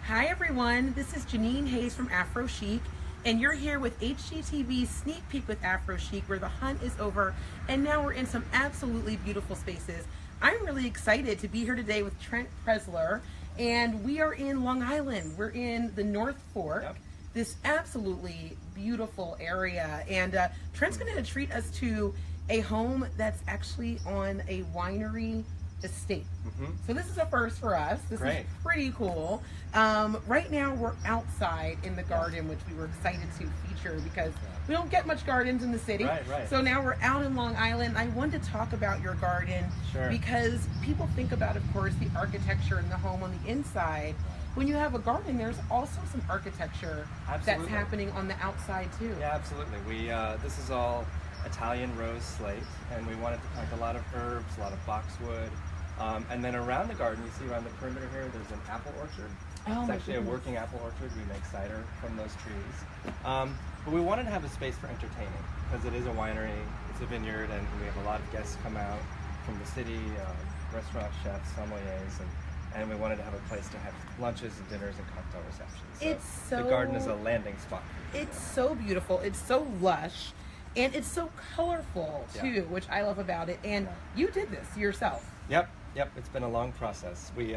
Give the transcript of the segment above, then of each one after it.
Hi everyone, this is Janine Hayes from Aphrochic, and you're here with HGTV's Sneak Peek with Aphrochic, where the hunt is over, and now we're in some absolutely beautiful spaces. I'm really excited to be here today with Trent Preszler, and we are in Long Island. We're in the North Fork, this absolutely beautiful area, and Trent's going to treat us to a home that's actually on a winery estate. So this is a first for us. This is pretty cool. Right now we're outside in the garden, which we were excited to feature because we don't get much gardens in the city. So now we're out in Long Island. I wanted to talk about your garden because people think about, of course, the architecture in the home on the inside. When you have a garden, there's also some architecture that's happening on the outside too. Yeah, absolutely. This is all Italian rose slate, and we wanted to plant a lot of herbs, a lot of boxwood. And then around the garden, you see around the perimeter here, there's an apple orchard. It's actually a working apple orchard. We make cider from those trees. But we wanted to have a space for entertaining because it is a winery, it's a vineyard, and we have a lot of guests come out from the city, restaurant chefs, sommeliers, and we wanted to have a place to have lunches and dinners and cocktail receptions. So the garden is a landing spot. It's so beautiful. It's so lush. And it's so colorful too, which I love about it. And you did this yourself. Yep. It's been a long process. We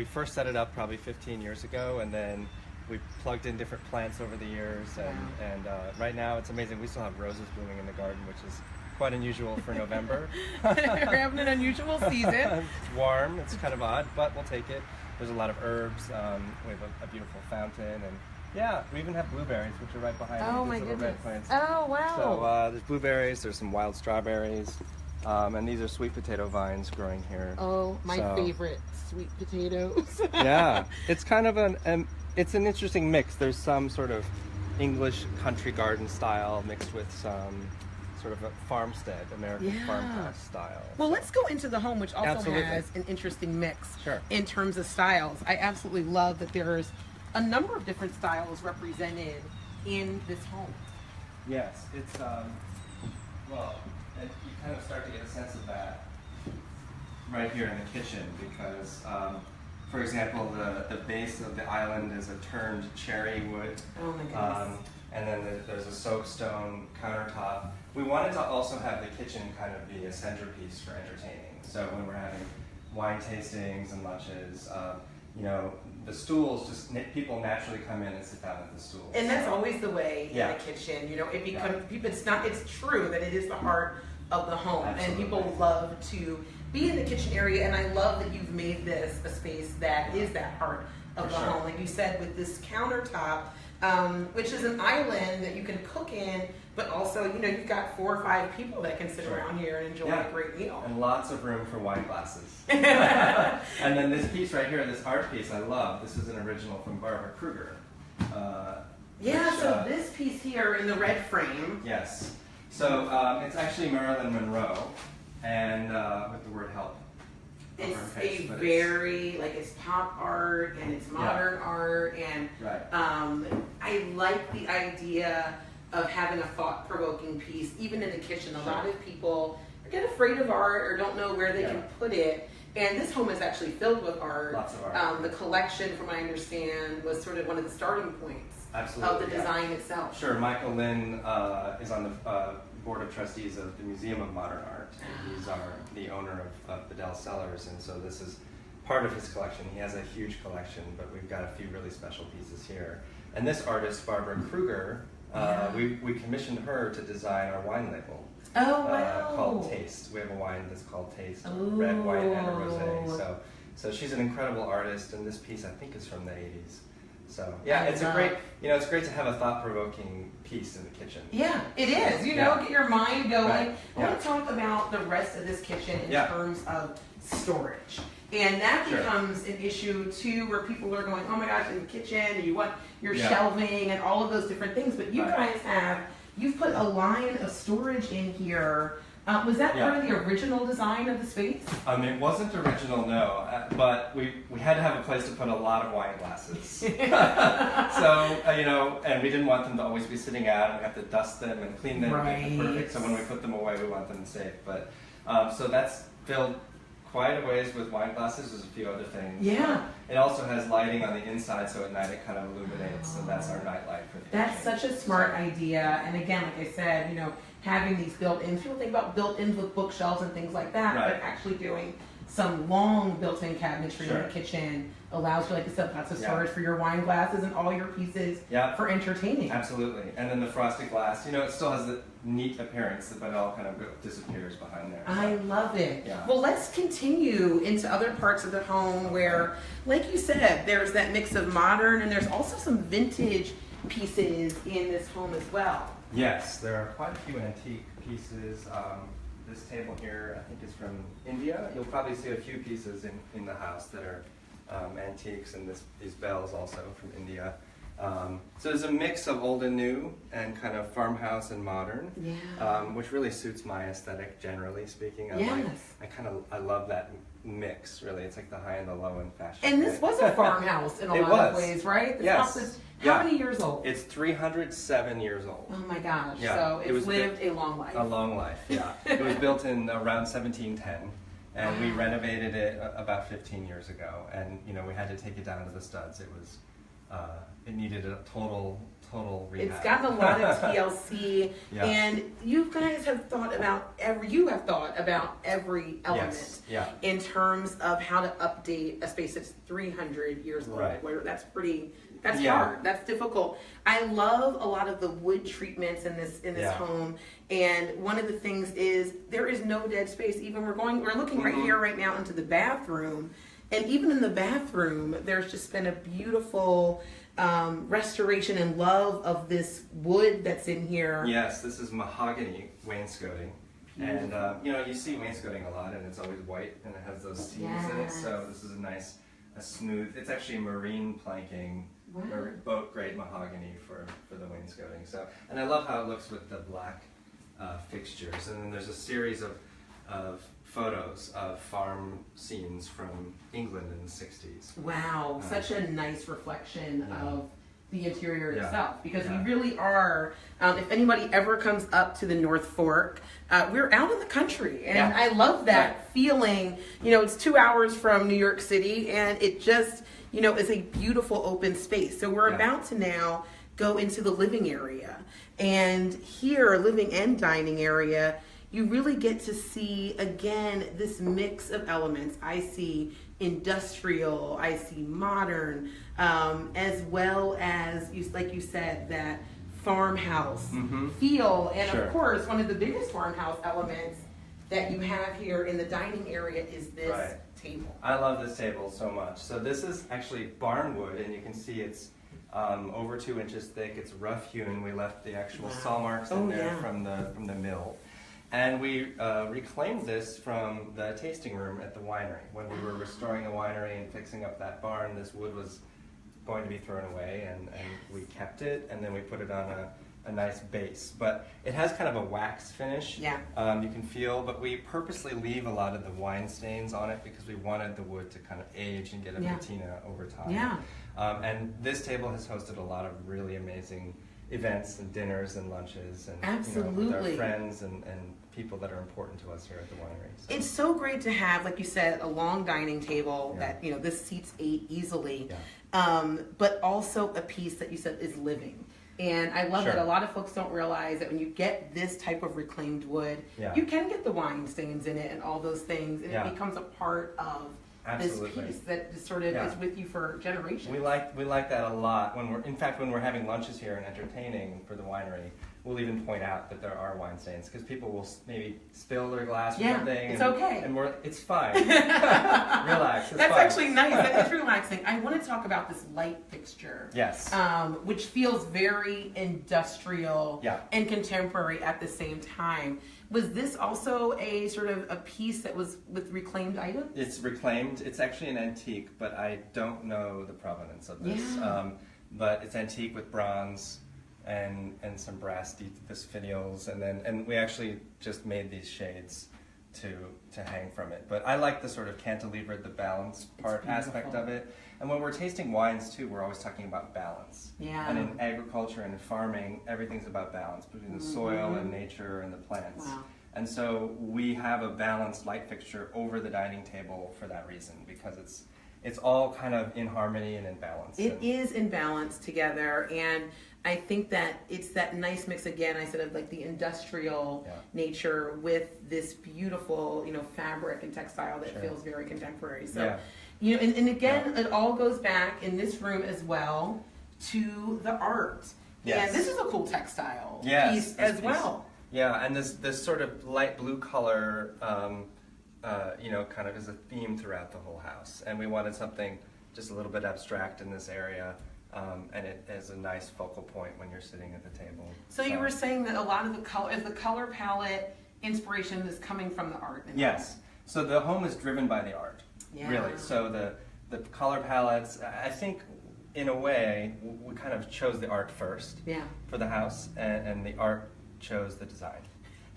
first set it up probably 15 years ago, and then we plugged in different plants over the years. And right now it's amazing. We still have roses blooming in the garden, which is quite unusual for November. We're having an unusual season. It's warm. It's kind of odd, but we'll take it. There's a lot of herbs. We have a beautiful fountain, and we even have blueberries, which are right behind me. Oh my goodness. Red plants. Oh wow. So there's blueberries, there's some wild strawberries, and these are sweet potato vines growing here. Oh, my favorite, sweet potatoes. Yeah, it's kind of it's an interesting mix. There's some sort of English country garden style mixed with some sort of a farmstead, American farmhouse style. Well, let's go into the home, which also has an interesting mix in terms of styles. I absolutely love that there's a number of different styles represented in this home. Yes, it's well, you kind of start to get a sense of that right here in the kitchen because, for example, the base of the island is a turned cherry wood. Oh my goodness. And then there's a soapstone countertop. We wanted to also have the kitchen kind of be a centerpiece for entertaining. So when we're having wine tastings and lunches, the stools, just people naturally come in and sit down at the stools. And that's always the way in the kitchen. It becomes it's true that it is the heart of the home. And people love to be in the kitchen area, and I love that you've made this a space that is that heart of the home. Like you said, with this countertop, which is an island that you can cook in, but also, you've got 4 or 5 people that can sit around here and enjoy a great meal. And lots of room for wine glasses. And then this piece right here, this art piece I love. This is an original from Barbara Kruger. So this piece here in the red frame. Yes. So it's actually Marilyn Monroe, and with the word help. It's it's pop art and it's modern art, and I like the idea of having a thought-provoking piece, even in the kitchen. A lot of people get afraid of art or don't know where they can put it. And this home is actually filled with art. Lots of art. The collection, from what I understand, was sort of one of the starting points of the design itself. Sure. Michael Lynn is on the board of trustees of the Museum of Modern Art. And he's the owner of Bedell Cellars, and so this is part of his collection. He has a huge collection, but we've got a few really special pieces here. And this artist, Barbara Kruger, we commissioned her to design our wine label. Oh, wow. Called Taste. We have a wine that's called Taste, red, white, and a rosé. So she's an incredible artist, and this piece I think is from the 80s. So it's it's great to have a thought-provoking piece in the kitchen. Yeah, it is. Get your mind going. I want to talk about the rest of this kitchen in terms of storage. And that becomes an issue too, where people are going, oh my gosh, in the kitchen, you want your shelving and all of those different things. But you guys you've put a line of storage in here. Was that part of the original design of the space? It wasn't original, no, but we had to have a place to put a lot of wine glasses. So, and we didn't want them to always be sitting out, and we have to dust them and clean them and make them perfect. So when we put them away, we want them safe. But so that's filled quite a ways with wine glasses. There's a few other things. Yeah. It also has lighting on the inside, so at night it kind of illuminates, and that's our night light for the That's kitchen. such a smart idea. And again, like I said, you know, having these built-ins, people think about built-ins with bookshelves and things like that, Right. but actually doing some long built-in cabinetry Sure. in the kitchen allows you, like I said, lots of Yeah. storage for your wine glasses and all your pieces Yeah. for entertaining. Absolutely. And then the frosted glass, you know, it still has the neat appearance, but it all kind of disappears behind there. I love it. Yeah. Well, let's continue into other parts of the home where, like you said, there's that mix of modern and there's also some vintage pieces in this home as well. Yes, there are quite a few antique pieces. This table here, I think, is from India. You'll probably see a few pieces in the house that are antiques, and these bells also from India. So there's a mix of old and new, and kind of farmhouse and modern, which really suits my aesthetic, generally speaking. I love that mix, really. It's like the high and the low in fashion. And this was a farmhouse in a lot of ways, right? This house is how many years old? It's 307 years old. Oh my gosh. Yeah. So it's lived a long life. A long life, yeah. It was built in around 1710. And we renovated it about 15 years ago, and you know we had to take it down to the studs. It was, it needed a total rehab. It's gotten a lot of TLC, and you guys have thought about every element in terms of how to update a space that's 300 years old. Right. Where that's hard. That's difficult. I love a lot of the wood treatments in this home, and one of the things is there is no dead space. Even we're looking right here right now into the bathroom, and even in the bathroom there's just been a beautiful restoration and love of this wood that's in here. Yes, this is mahogany wainscoting. And you know, you see wainscoting a lot, and it's always white, and it has those seams in it. So this is a smooth. It's actually marine planking, boat grade mahogany for the wainscoting. So, and I love how it looks with the black fixtures. And then there's a series of photos of farm scenes from England in the 60s. Wow, such a nice reflection of the interior itself, because we really are, if anybody ever comes up to the North Fork, we're out in the country, and I love that feeling. You know, it's 2 hours from New York City, and it just, you know, is a beautiful open space. So we're about to now go into the living area, and here, living and dining area, you really get to see, again, this mix of elements. I see industrial, I see modern, as well as, like you said, that farmhouse feel. And of course, one of the biggest farmhouse elements that you have here in the dining area is this table. I love this table so much. So this is actually barn wood, and you can see it's over 2 inches thick. It's rough hewn. We left the actual saw marks in there from the mill. And we reclaimed this from the tasting room at the winery. When we were restoring the winery and fixing up that barn, this wood was going to be thrown away, and we kept it, and then we put it on a nice base. But it has kind of a wax finish. You can feel, but we purposely leave a lot of the wine stains on it because we wanted the wood to kind of age and get a patina over time. And this table has hosted a lot of really amazing events and dinners and lunches, and you know, with our friends and people that are important to us here at the winery. So. It's so great to have, like you said, a long dining table that, you know, this seats 8 easily, but also a piece that you said is living. And I love that a lot of folks don't realize that when you get this type of reclaimed wood, you can get the wine stains in it and all those things, and it becomes a part of this piece that just sort of is with you for generations. We like that a lot. When we're having lunches here and entertaining for the winery, we'll even point out that there are wine stains because people will maybe spill their glass or something. It's okay. And it's fine. Relax. It's That's fine. actually nice. That is relaxing. I want to talk about this light fixture. Yes. Which feels very industrial and contemporary at the same time. Was this also a sort of a piece that was with reclaimed items? It's reclaimed. It's actually an antique, but I don't know the provenance of this. But it's antique with bronze and some brass finials, and we actually just made these shades to hang from it. But I like the sort of cantilevered, the balance aspect of it. And when we're tasting wines too, we're always talking about balance. And in agriculture and in farming, everything's about balance between the soil and nature and the plants. And so we have a balanced light fixture over the dining table for that reason, because it's all kind of in harmony and in balance. It is in balance together, and I think that it's that nice mix, again, I said, of like the industrial nature with this beautiful, fabric and textile that feels very contemporary. So, and again, it all goes back in this room as well to the art. Yes. And this is a cool textile piece as well. Yeah, and this sort of light blue color, kind of is a theme throughout the whole house. And we wanted something just a little bit abstract in this area, and it is a nice focal point when you're sitting at the table. So you were saying that a lot of the color palette inspiration is coming from the art. Yes. So the home is driven by the art, really. So the color palettes, I think, in a way, we kind of chose the art first for the house, and the art chose the design.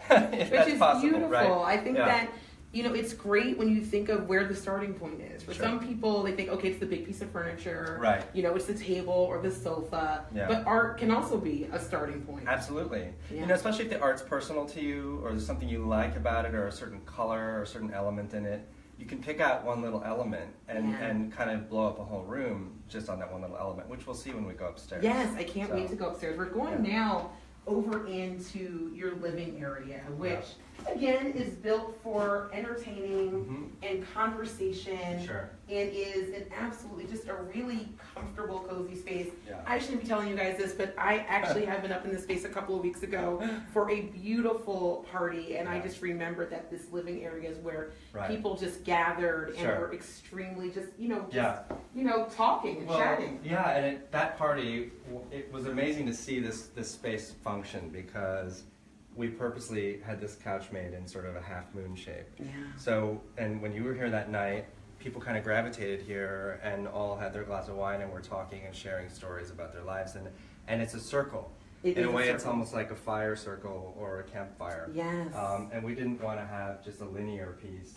Which is possible, beautiful. Right? I think that, it's great when you think of where the starting point is. For some people, they think, okay, it's the big piece of furniture. Right. It's the table or the sofa. Yeah. But art can also be a starting point. Absolutely. Yeah. Especially if the art's personal to you, or there's something you like about it, or a certain color, or a certain element in it. You can pick out one little element and kind of blow up a whole room just on that one little element, which we'll see when we go upstairs. Yes, I can't wait to go upstairs. We're going now over into your living area, which again is built for entertaining and conversation. Sure. And is an absolutely just a really comfortable, cozy space. Yeah. I shouldn't be telling you guys this, but I actually have been up in this space a couple of weeks ago for a beautiful party, and I just remembered that this living area is where people just gathered and were extremely just talking and chatting. Yeah, and that party, it was amazing to see this space function, because we purposely had this couch made in sort of a half moon shape. Yeah. So, and when you were here that night, people kind of gravitated here and all had their glass of wine and were talking and sharing stories about their lives, and it's a circle. In a way, it's almost like a fire circle or a campfire. Yes. And we didn't want to have just a linear piece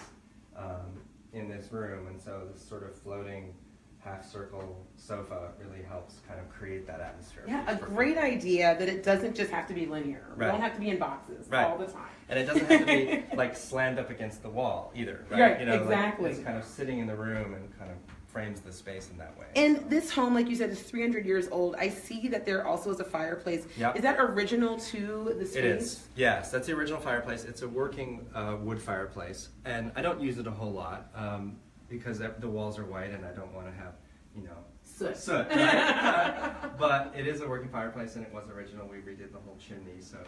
in this room, and so this sort of floating half-circle sofa really helps kind of create that atmosphere. Yeah, a great idea that it doesn't just have to be linear. We don't have to be in boxes all the time. And it doesn't have to be like slammed up against the wall either, right? Right, exactly. Like it's kind of sitting in the room and kind of frames the space in that way. And this home, like you said, is 300 years old. I see that there also is a fireplace. Yep. Is that original to the space? It is. Yes, that's the original fireplace. It's a working wood fireplace, and I don't use it a whole lot because the walls are white, and I don't want to have, soot. Right? But it is a working fireplace, and it was original. We redid the whole chimney, so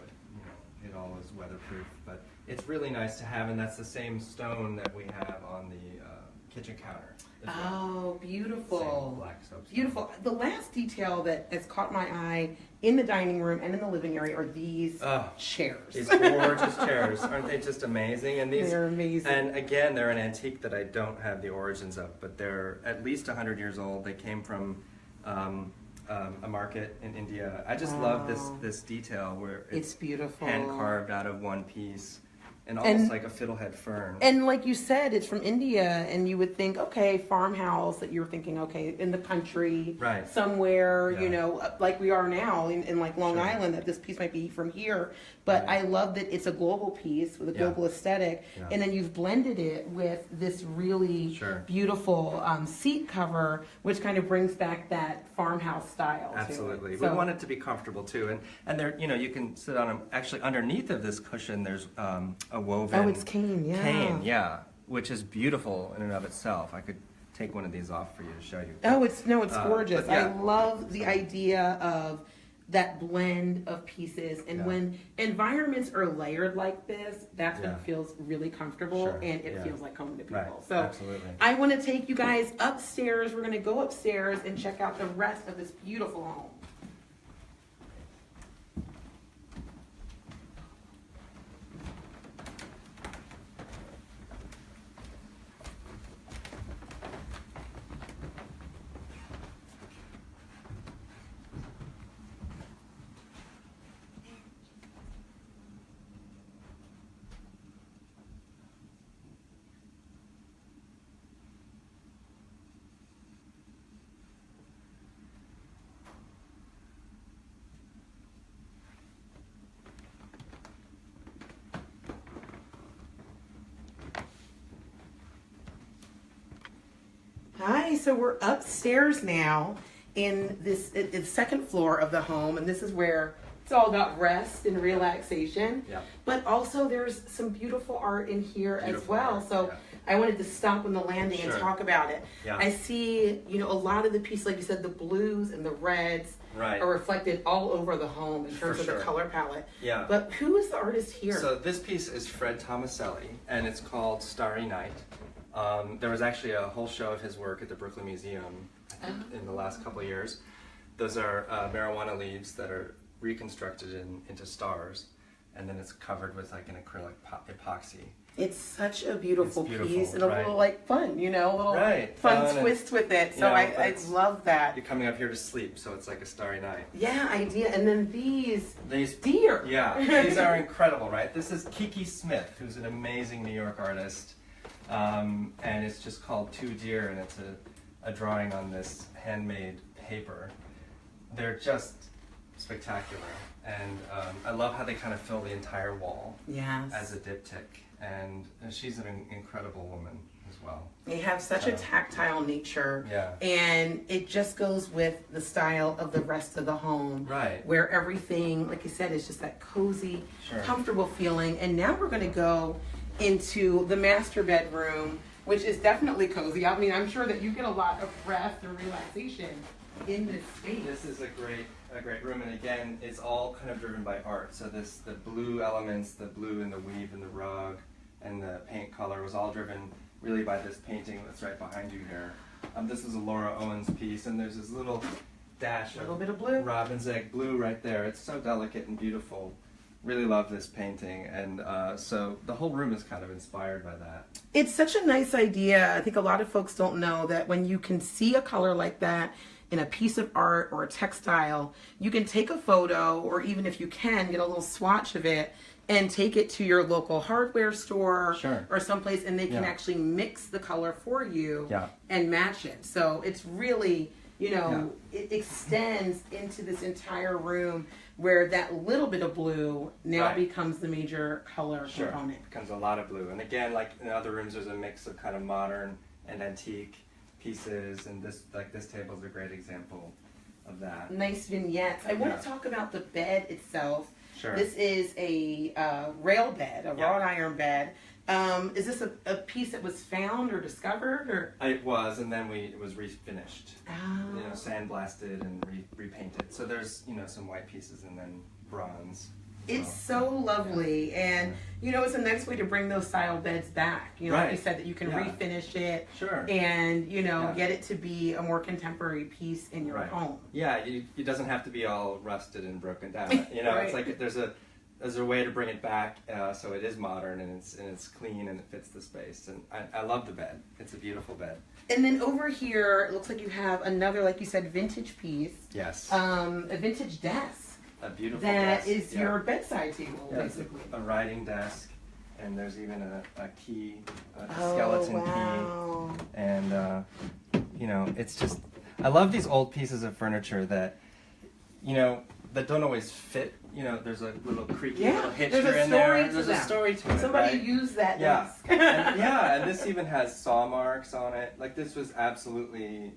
it all is weatherproof. But it's really nice to have, and that's the same stone that we have on the kitchen counter. Oh, beautiful. Same black soapstone. Beautiful. The last detail that has caught my eye in the dining room and in the living area are these chairs. These gorgeous chairs. Aren't they just amazing? And they're amazing. And again, they're an antique that I don't have the origins of, but they're at least 100 years old. They came from a market in India. I just love this detail where it's beautiful, hand carved out of one piece. And almost like a fiddlehead fern. And like you said, it's from India, and you would think, okay, farmhouse, that you're thinking, okay, in the country, somewhere, like we are now in like Long Island, that this piece might be from here. But I love that it's a global piece with a global aesthetic, and then you've blended it with this really beautiful seat cover, which kind of brings back that farmhouse style. Absolutely. We want it to be comfortable too, and there, you can sit on them. Actually, underneath of this cushion, there's a woven. Oh, it's cane, cane, which is beautiful in and of itself. I could take one of these off for you to show you. Oh, it's gorgeous. I love the idea of that blend of pieces, and when environments are layered like this, that's when it feels really comfortable and it feels like home to people. So I want to take you guys upstairs. We're going to go upstairs and check out the rest of this beautiful home. Okay, so we're upstairs now in this the second floor of the home, and this is where it's all about rest and relaxation. Yeah. But also there's some beautiful art in here as well. Art, So I wanted to stop on the landing and talk about it. Yeah. I see, you know, a lot of the pieces, like you said, the blues and the reds are reflected all over the home in terms of the color palette. Yeah. But who is the artist here? So this piece is Fred Tomaselli, and it's called Starry Night. There was actually a whole show of his work at the Brooklyn Museum, I think, in the last couple of years. Those are marijuana leaves that are reconstructed into stars, and then it's covered with like an acrylic epoxy. It's such a beautiful piece and a little like fun, you know, a little fun twist with it. So I love that. You're coming up here to sleep, so it's like a starry night. Yeah, idea. And then these deer. Yeah, these are incredible, right? This is Kiki Smith, who's an amazing New York artist, and it's just called Two Deer, and it's a drawing on this handmade paper. They're just spectacular, and I love how they kind of fill the entire wall as a diptych. And she's an incredible woman as well. They have such a tactile nature, and it just goes with the style of the rest of the home, where everything, like you said, is just that cozy, comfortable feeling. And now we're going to go into the master bedroom, which is definitely cozy. I mean, I'm sure that you get a lot of rest and relaxation in this space. This is a great room, and again, it's all kind of driven by art. So the blue elements, the blue in the weave and the rug, and the paint color was all driven really by this painting that's right behind you here. This is a Laura Owens piece, and there's this little dash of bit of blue, robin's egg blue right there. It's so delicate and beautiful. Really love this painting, and so the whole room is kind of inspired by that. It's such a nice idea. I think a lot of folks don't know that when you can see a color like that in a piece of art or a textile, you can take a photo, or even if you can, get a little swatch of it and take it to your local hardware store or someplace, and they can actually mix the color for you and match it. So it's really, you know, it extends into this entire room where that little bit of blue now becomes the major color component. It becomes a lot of blue. And again, like in other rooms, there's a mix of kind of modern and antique pieces, and this table is a great example of that. Nice vignettes. I want to talk about the bed itself. This is a rail bed, a wrought iron bed. Is this a piece that was found or discovered, or? It was, and then it was refinished. You know, sandblasted and repainted. So there's, you know, some white pieces and then bronze. It's so lovely, and you know, it's a nice way to bring those style beds back. You know, like you said, that you can refinish it, and you know, get it to be a more contemporary piece in your home. Yeah, it doesn't have to be all rusted and broken down. You know, it's like there's a way to bring it back, so it is modern and it's clean and it fits the space. And I love the bed. It's a beautiful bed. And then over here, it looks like you have another, like you said, vintage piece. Yes. A vintage desk. A beautiful desk. That is your bedside table, basically. A writing desk, and there's even a key, a skeleton key. And, you know, it's just, I love these old pieces of furniture that, you know, that don't always fit. You know, there's a little creaky little hitch here and there. There's a story to it. Somebody used that desk. And this even has saw marks on it. Like, this was absolutely,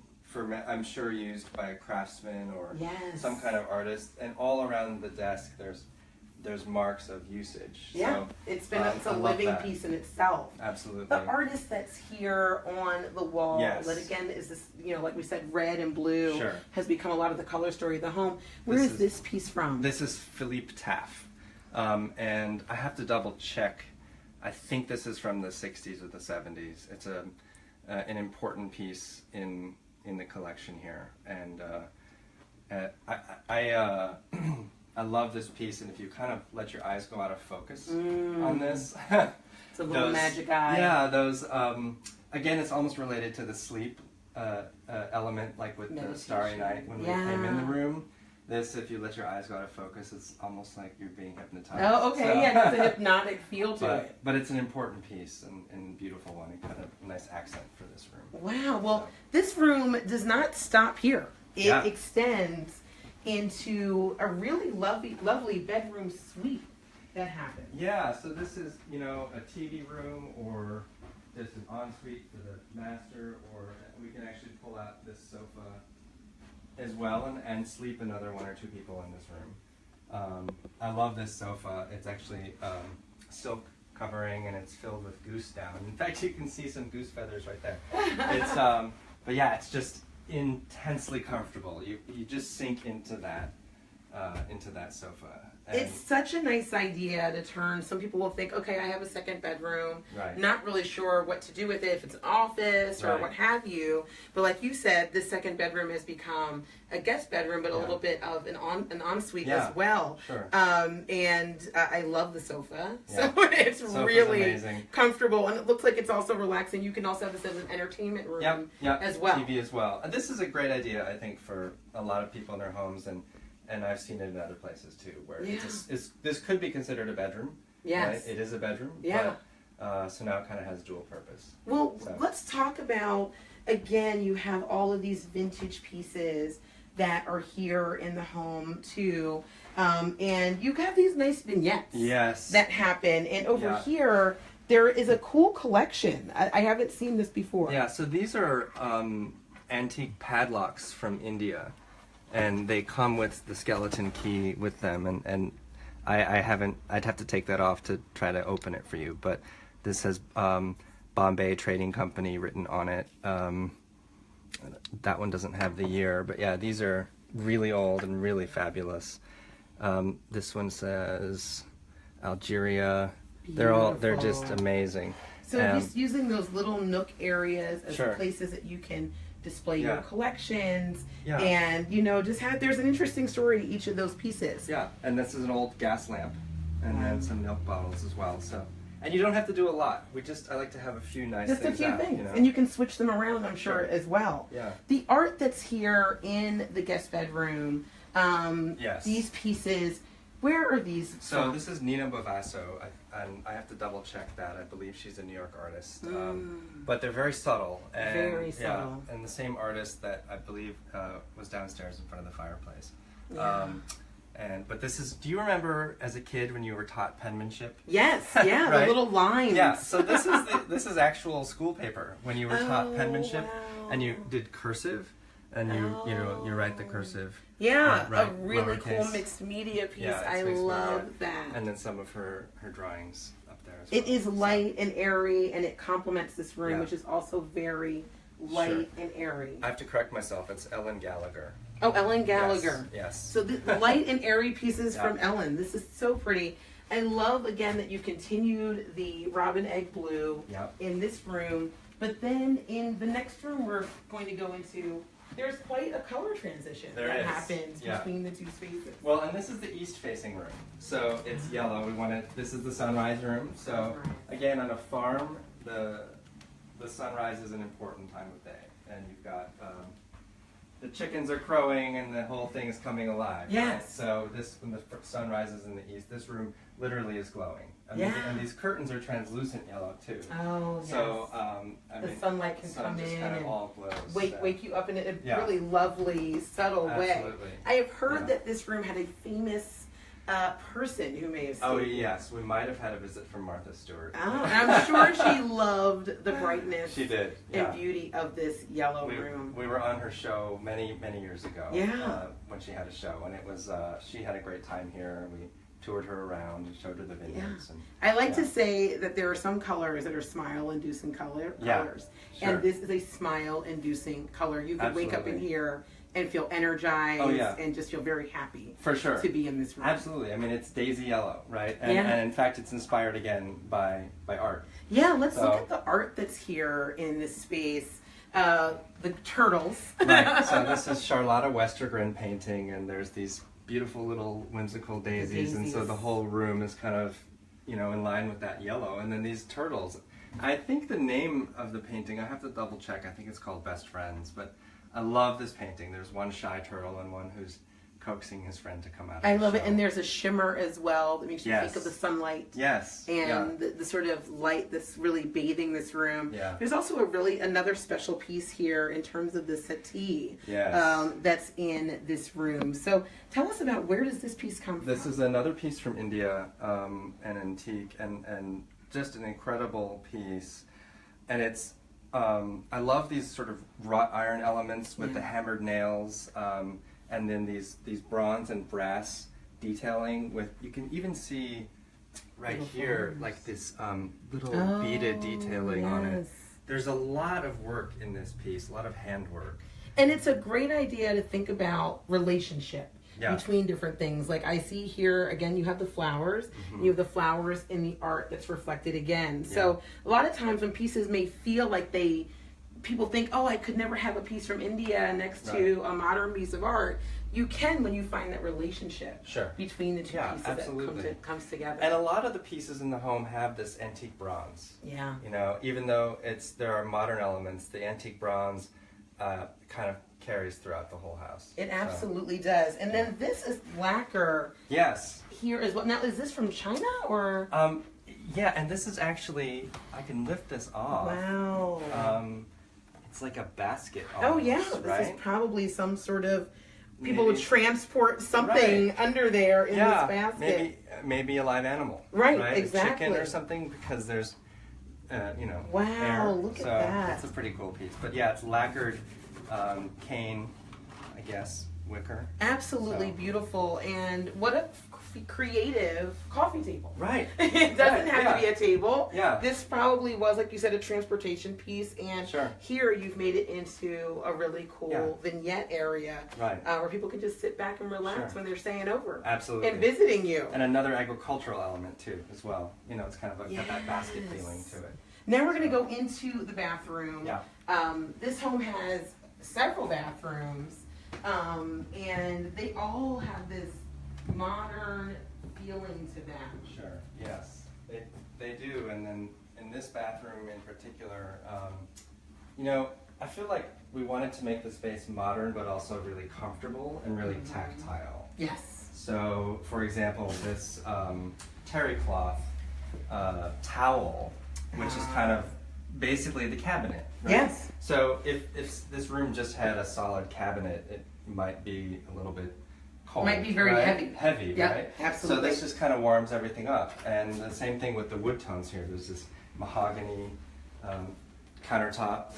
I'm sure, used by a craftsman or some kind of artist. And all around the desk, there's marks of usage. Yeah, so, it's a living piece in itself. Absolutely. The artist that's here on the wall, that again is this, you know, like we said, red and blue, has become a lot of the color story of the home. Where is this piece from? This is Philippe Taff. And I have to double check. I think this is from the 60s or the 70s. It's an important piece in the collection here. And I love this piece, and if you kind of let your eyes go out of focus on this, it's a little magic eye. Yeah, those. Again, it's almost related to the sleep element, like with the Starry Night when we came in the room. This, if you let your eyes go out of focus, it's almost like you're being hypnotized. Oh, okay, so, there's a hypnotic feel to it. But it's an important piece and beautiful one, and kind of a nice accent for this room. Wow. Well, this room does not stop here. It extends into a really lovely bedroom suite that happens. Yeah, so this is, you know, a TV room, or there's an ensuite for the master, or we can actually pull out this sofa as well and sleep another 1 or 2 people in this room. I love this sofa. It's actually silk covering and it's filled with goose down. In fact, you can see some goose feathers right there. It's but yeah, it's just intensely comfortable. You just sink into that sofa. And it's such a nice idea to turn. Some people will think, okay, I have a second bedroom. Right. Not really sure what to do with it, if it's an office or Right. what have you. But like you said, this second bedroom has become a guest bedroom, but a little bit of an ensuite as well. Sure. And I love the sofa. Yeah. So it's Sofa's really amazing. comfortable. And it looks like it's also relaxing. You can also have this as an entertainment room as well. TV as well. And this is a great idea, I think, for a lot of people in their homes, and I've seen it in other places too, where this could be considered a bedroom. Yes. Right? It is a bedroom. Yeah. But, so now it kind of has dual purpose. Well, let's talk about, again, you have all of these vintage pieces that are here in the home too. And you have these nice vignettes that happen. And over here, there is a cool collection. I haven't seen this before. Yeah, so these are antique padlocks from India. And they come with the skeleton key with them, and I haven't. I'd have to take that off to try to open it for you. But this has Bombay Trading Company written on it. That one doesn't have the year, but yeah, these are really old and really fabulous. This one says Algeria. Beautiful. They're just amazing. So just using those little nook areas as places that you can display your collections, and just there's an interesting story to each of those pieces. Yeah, and this is an old gas lamp, and then some milk bottles as well. So, and you don't have to do a lot. I like to have a few nice things. Just a few things, and you can switch them around, I'm sure, as well. Yeah. The art that's here in the guest bedroom, these pieces. Where are these from? This is Nina Bovasso, and I have to double check that. I believe she's a New York artist, but they're very subtle. And, very subtle. And the same artist that I believe was downstairs in front of the fireplace. Yeah. But this is. Do you remember as a kid when you were taught penmanship? Yes. Yeah. Right? The little lines. Yeah. So this is actual school paper when you were taught penmanship, and you did cursive. And you write the cursive. Yeah, a really cool mixed media piece. Yeah, I love that. And then some of her drawings up there as well. It is light and airy, and it complements this room, which is also very light and airy. I have to correct myself. It's Ellen Gallagher. Oh, Ellen Gallagher. Yes. So the light and airy pieces from Ellen. This is so pretty. I love, again, that you continued the robin egg blue in this room. But then in the next room we're going to go into, there's quite a color transition that happens between the two spaces. Well, and this is the east-facing room, so it's yellow. This is the sunrise room. So again, on a farm, the sunrise is an important time of day, and you've got the chickens are crowing and the whole thing is coming alive. Yes. Right? So when the sun rises in the east, this room literally is glowing. And these curtains are translucent yellow too. Oh, yes. So the sunlight can come in and all glows, wake you up in a really lovely, subtle way. I have heard that this room had a famous person who may have stayed. Oh yes, we might have had a visit from Martha Stewart. Oh, and I'm sure she loved the brightness she did, and beauty of this yellow room. We were on her show many years ago. When she had a show, and it was she had a great time here. We toured her around and showed her the vineyards. And, I like to say that there are some colors that are smile-inducing colors, and this is a smile-inducing color. You can wake up in here and feel energized and just feel very happy to be in this room. Absolutely. I mean, it's daisy yellow, right? And in fact, it's inspired again by art. Yeah, let's look at the art that's here in this space. The turtles. Right. So this is Charlotta Westergren painting, and there's these beautiful little whimsical daisies, and so the whole room is kind of, in line with that yellow. And then these turtles. I think the name of the painting, I have to double check, I think it's called Best Friends, but I love this painting. There's one shy turtle and one who's coaxing his friend to come out of I love it, and there's a shimmer as well that makes you think of the sunlight. Yes. And the sort of light that's really bathing this room. Yeah. There's also another special piece here in terms of the settee that's in this room. So tell us about, where does this piece come from? This is another piece from India, an antique, and just an incredible piece. And it's I love these sort of wrought iron elements with the hammered nails, and then these bronze and brass detailing with, you can even see right here, like this little beaded detailing on it. There's a lot of work in this piece, a lot of handwork. And it's a great idea to think about relationship between different things. Like I see here, again, you have the flowers, and you have the flowers in the art that's reflected again. So a lot of times when pieces may feel like people think, oh, I could never have a piece from India next to a modern piece of art. You can when you find that relationship between the two pieces that comes together. And a lot of the pieces in the home have this antique bronze. Yeah. You know, even though there are modern elements, the antique bronze kind of carries throughout the whole house. It absolutely does. And then this is lacquer. Yes. Here is what now, is this from China or? Yeah, and this is actually, I can lift this off. Wow. It's like a basket almost, oh yeah, this is probably some sort of, people would transport something under there in this basket. Maybe a live animal. Right, A exactly. chicken or something, because there's, you know, wow, air. Look at that. It's a pretty cool piece. But yeah, it's lacquered cane, I guess, wicker. Absolutely beautiful. And what a creative coffee table. Right. It doesn't have to be a table. Yeah. This probably was, like you said, a transportation piece. And here you've made it into a really cool vignette area. Right. Where people can just sit back and relax when they're staying over. Absolutely. And visiting you. And another agricultural element too, as well. You know, it's kind of like got that basket feeling to it. Now we're going to go into the bathroom. Yeah. This home has several bathrooms. And they all have this modern feeling to them. Sure, yes, they do. And then in this bathroom in particular, you know, I feel like we wanted to make the space modern but also really comfortable and really tactile. Yes. So, for example, this terry cloth towel, which is kind of basically the cabinet, right? Yes. So if this room just had a solid cabinet, it might be a little bit cold. Might be very heavy. Heavy, right? Absolutely. So this just kind of warms everything up. And the same thing with the wood tones here. There's this mahogany countertop,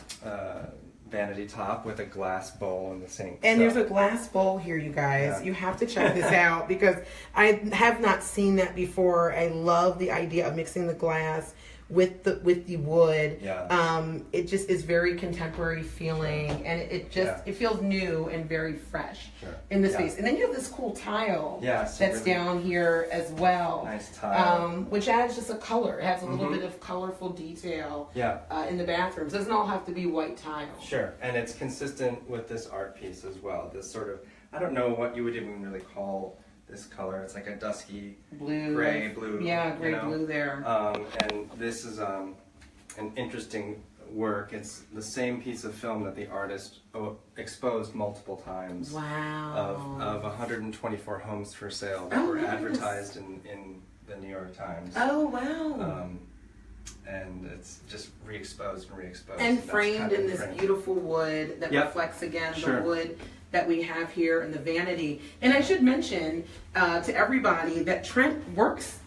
vanity top with a glass bowl in the sink. And there's a glass bowl here, you guys. Yeah. You have to check this out because I have not seen that before. I love the idea of mixing the glass with the wood. Yeah. It just is very contemporary feeling, and it just it feels new and very fresh in the space. And then you have this cool tile that's really down here as well. Nice tile. Which adds just a color. It has a little bit of colorful detail in the bathrooms. It doesn't all have to be white tile. Sure, and it's consistent with this art piece as well. This sort of, I don't know what you would even really call this color. It's like a dusky blue, gray blue. Yeah, gray blue there. And this is an interesting work. It's the same piece of film that the artist exposed multiple times. Wow. Of 124 homes for sale that were advertised in the New York Times. Oh, wow. And it's just re-exposed and re-exposed. And framed in this beautiful wood that reflects again the wood that we have here in the vanity. And I should mention to everybody that Trent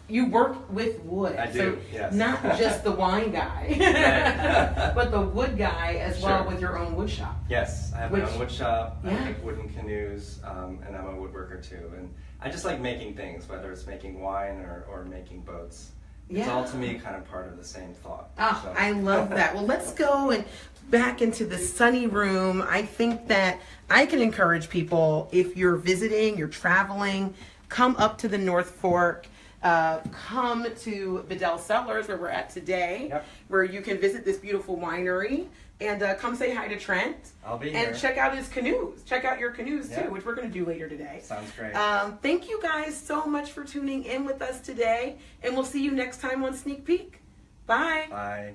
you work with wood. I do, yes. Not just the wine guy, but the wood guy as well with your own wood shop. Yes, I have my own wood shop, I make wooden canoes, and I'm a woodworker too. And I just like making things, whether it's making wine or making boats. It's all to me kind of part of the same thought. Oh, so. I love that. Well, let's go and back into the sunny room. I think that I can encourage people, if you're visiting, you're traveling, come up to the North Fork. Come to Bedell Cellars, where we're at today, where you can visit this beautiful winery. And come say hi to Trent. I'll be here. And check out his canoes. Check out your canoes too, which we're going to do later today. Sounds great. Thank you guys so much for tuning in with us today. And we'll see you next time on Sneak Peek. Bye. Bye.